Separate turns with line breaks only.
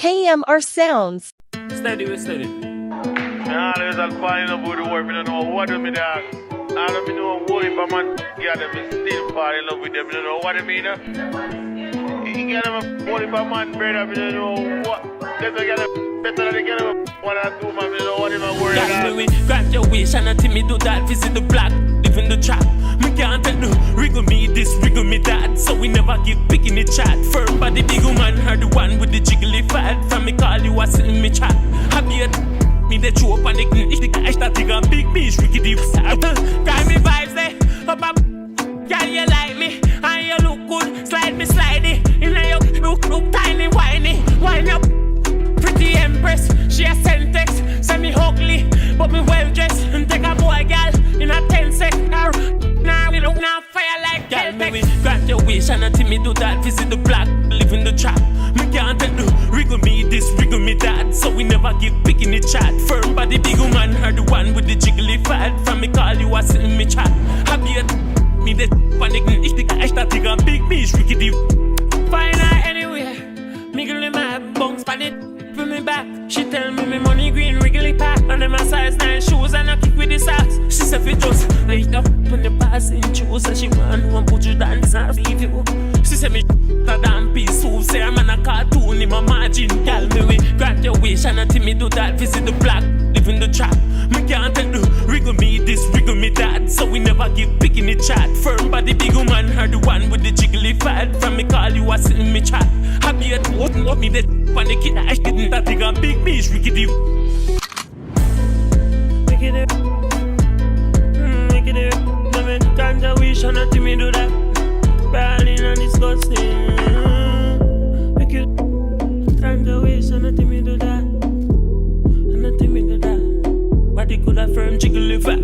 KMRSounds.
Steady.
Nah, there's a calling up with the work. I don't know what do me that. I don't know what if a man get them still fall in love with them. I don't know what I mean. You get them what if a man brother. I don't know what. Better get them better than they get them one or two man. I don't know what if I worry about.
Grant your wish and until me do that. Visit the block, live in the trap. Me can't tell no wriggle me this, wriggle me that. So we never give pick in the chat. Firm body big woman, her the one with the jiggly fat. From me call you a sitting me chat. Happy at me the chew up and the cash that thing and big me tricky deep. Got me vibes there. Up up. Girl, you like me, and you look good. Slide me, slide it. You know you look tiny, whiny. Wine up, pretty empress. She a Sentex, semi ugly, but me well dressed. And take a boy, girl, in a 10 sec. Now we look now fire like girl. Me grant your wish and until me do that. Visit the block, live in the trap. Me can't tell no wriggle me this, wriggle me that. So we never give pick in the chat. Firm body, big woman, her the one with the jiggly fat. From me call you a sitting me chat. Happy at me the panic, ich think I start to big me tricky deep. Find her anywhere, miggle in my bones, pan it, put me back. She tell me money green, wriggly pack. And them a size 9 shoes and I kick with the socks. She said fi just light up when the passing shoes. And she want to put you dance and leave you. She said me a damn piece of say I'm a cartoon in my margin. Girl me we grant your wish and until me do that. Visit the block, live in the trap. Me can't tell no wriggle me this, wriggle me that. So we never give pick in the chat. Firm body big woman, her the one with the jiggly fat. From me call you a sitting me chat. Happy at what me the when the kid I didn't that thing and big me tricky deep. Make it up, make it up. No me can't just wish and until me do that. Brawling and disgusting. Make it can't just wish and until me do that. And until me do that. Body could have firm jiggly fat.